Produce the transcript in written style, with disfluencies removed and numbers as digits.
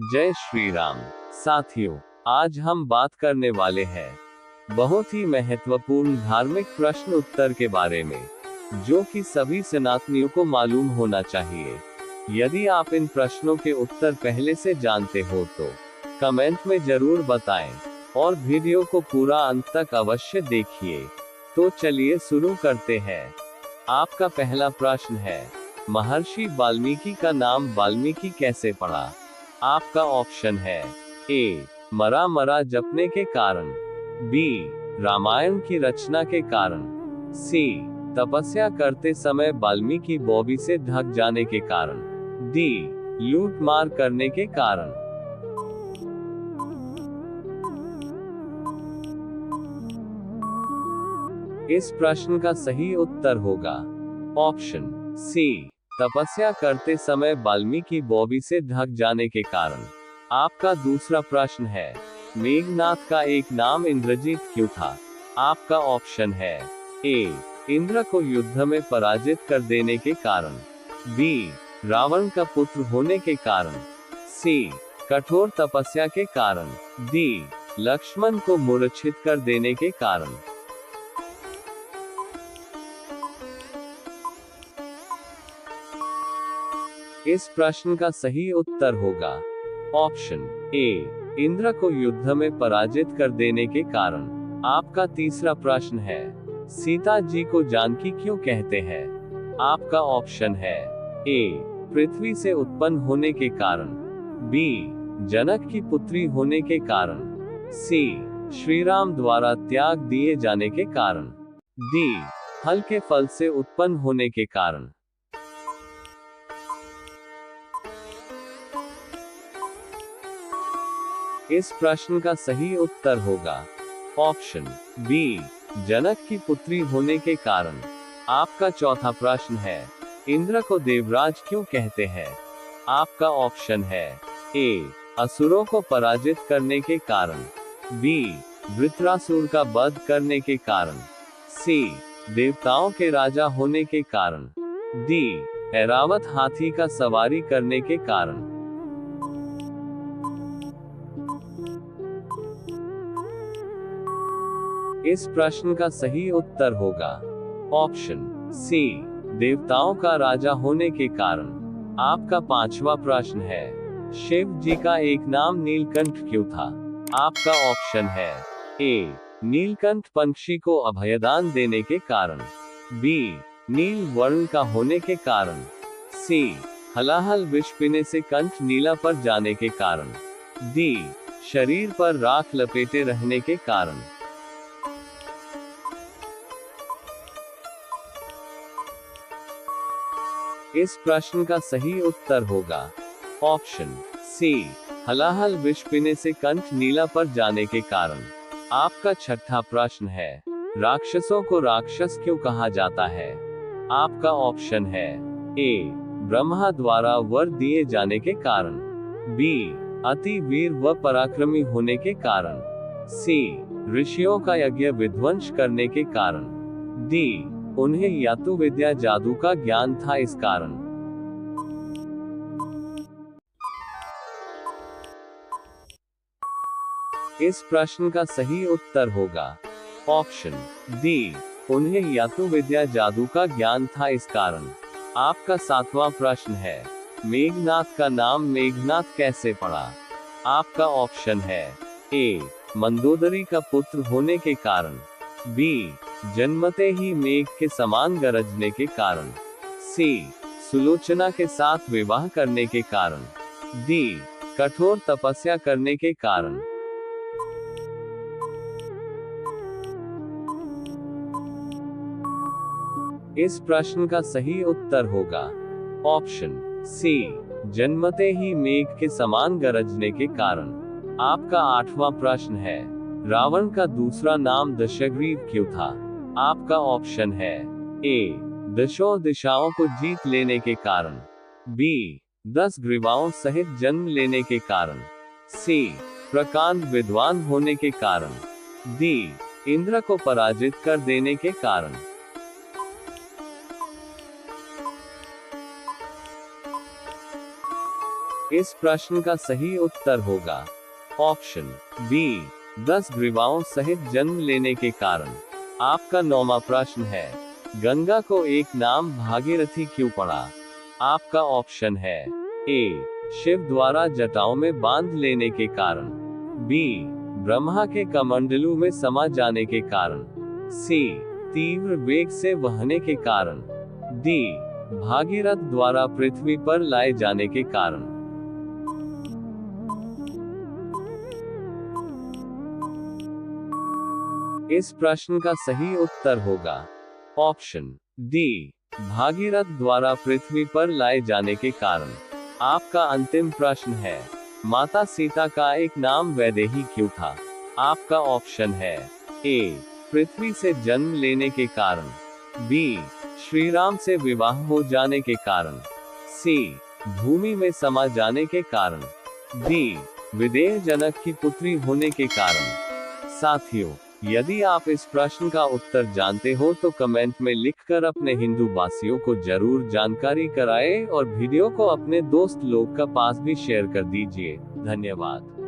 जय श्री राम। साथियों, आज हम बात करने वाले हैं बहुत ही महत्वपूर्ण धार्मिक प्रश्न उत्तर के बारे में, जो कि सभी सनातनियों को मालूम होना चाहिए। यदि आप इन प्रश्नों के उत्तर पहले से जानते हो तो कमेंट में जरूर बताएं और वीडियो को पूरा अंत तक अवश्य देखिए। तो चलिए शुरू करते हैं। आपका पहला प्रश्न है, महर्षि वाल्मीकि का नाम वाल्मीकि कैसे पड़ा? आपका ऑप्शन है ए, मरा मरा जपने के कारण, बी, रामायण की रचना के कारण, सी, तपस्या करते समय वाल्मीकि बॉबी से ढक जाने के कारण, डी, लूट मार करने के कारण। इस प्रश्न का सही उत्तर होगा ऑप्शन सी, तपस्या करते समय वाल्मीकि बॉबी से ढक जाने के कारण। आपका दूसरा प्रश्न है, मेघनाथ का एक नाम इंद्रजीत क्यों था? आपका ऑप्शन है ए, इंद्र को युद्ध में पराजित कर देने के कारण, बी, रावण का पुत्र होने के कारण, सी, कठोर तपस्या के कारण, डी, लक्ष्मण को मूर्छित कर देने के कारण। इस प्रश्न का सही उत्तर होगा ऑप्शन ए, इंद्र को युद्ध में पराजित कर देने के कारण। आपका तीसरा प्रश्न है, सीता जी को जानकी क्यों कहते हैं? आपका ऑप्शन है ए, पृथ्वी से उत्पन्न होने के कारण, बी, जनक की पुत्री होने के कारण, सी, श्री राम द्वारा त्याग दिए जाने के कारण, डी, हल के फल से उत्पन्न होने के कारण। इस प्रश्न का सही उत्तर होगा ऑप्शन बी, जनक की पुत्री होने के कारण। आपका चौथा प्रश्न है, इंद्र को देवराज क्यों कहते हैं? आपका ऑप्शन है ए, असुरों को पराजित करने के कारण, बी, वृत्रासुर का वध करने के कारण, सी, देवताओं के राजा होने के कारण, डी, ऐरावत हाथी का सवारी करने के कारण। इस प्रश्न का सही उत्तर होगा ऑप्शन सी, देवताओं का राजा होने के कारण। आपका पांचवा प्रश्न है, शिव जी का एक नाम नीलकंठ क्यों था? आपका ऑप्शन है ए, नीलकंठ पंछी को अभयदान देने के कारण, बी, नील वर्ण का होने के कारण, सी, हलाहल विष पीने से कंठ नीला पर जाने के कारण, डी, शरीर पर राख लपेटे रहने के कारण। इस प्रश्न का सही उत्तर होगा ऑप्शन सी, हलाहल विष पीने से कंठ नीला पर जाने के कारण। आपका छठा प्रश्न है, राक्षसों को राक्षस क्यों कहा जाता है? आपका ऑप्शन है ए, ब्रह्मा द्वारा वर दिए जाने के कारण, बी, अति वीर व पराक्रमी होने के कारण, सी, ऋषियों का यज्ञ विध्वंस करने के कारण, डी, उन्हें यातु विद्या जादू का ज्ञान था इस कारण। इस प्रश्न का सही उत्तर होगा ऑप्शन डी, उन्हें यातु विद्या जादू का ज्ञान था इस कारण। आपका सातवां प्रश्न है, मेघनाथ का नाम मेघनाथ कैसे पड़ा? आपका ऑप्शन है ए, मंदोदरी का पुत्र होने के कारण, बी, जन्मते ही मेघ के समान गरजने के कारण, सी, सुलोचना के साथ विवाह करने के कारण, डी, कठोर तपस्या करने के कारण। इस प्रश्न का सही उत्तर होगा ऑप्शन सी, जन्मते ही मेघ के समान गरजने के कारण। आपका आठवां प्रश्न है, रावण का दूसरा नाम दशग्रीव क्यों था? आपका ऑप्शन है ए, दशों दिशाओं को जीत लेने के कारण, बी, 10 ग्रीवाओं सहित जन्म लेने के कारण, सी, प्रकांड विद्वान होने के कारण, डी, इंद्र को पराजित कर देने के कारण। इस प्रश्न का सही उत्तर होगा ऑप्शन बी 10 ग्रीवाओं सहित जन्म लेने के कारण। आपका 9वां प्रश्न है, गंगा को एक नाम भागीरथी क्यों पड़ा? आपका ऑप्शन है ए शिव द्वारा जटाओं में बांध लेने के कारण, बी ब्रह्मा के कमंडलू में समा जाने के कारण, सी तीव्र वेग से बहने के कारण, डी भागीरथ द्वारा पृथ्वी पर लाए जाने के कारण। इस प्रश्न का सही उत्तर होगा ऑप्शन डी भागीरथ द्वारा पृथ्वी पर लाए जाने के कारण। आपका अंतिम प्रश्न है, माता सीता का एक नाम वैदेही क्यों था? आपका ऑप्शन है ए पृथ्वी से जन्म लेने के कारण, बी श्री राम से विवाह हो जाने के कारण, सी भूमि में समा जाने के कारण, डी विदेह जनक की पुत्री होने के कारण। साथियों, यदि आप इस प्रश्न का उत्तर जानते हो तो कमेंट में लिखकर अपने हिंदू वासियों को जरूर जानकारी कराएं और वीडियो को अपने दोस्त लोग का पास भी शेयर कर दीजिए। धन्यवाद।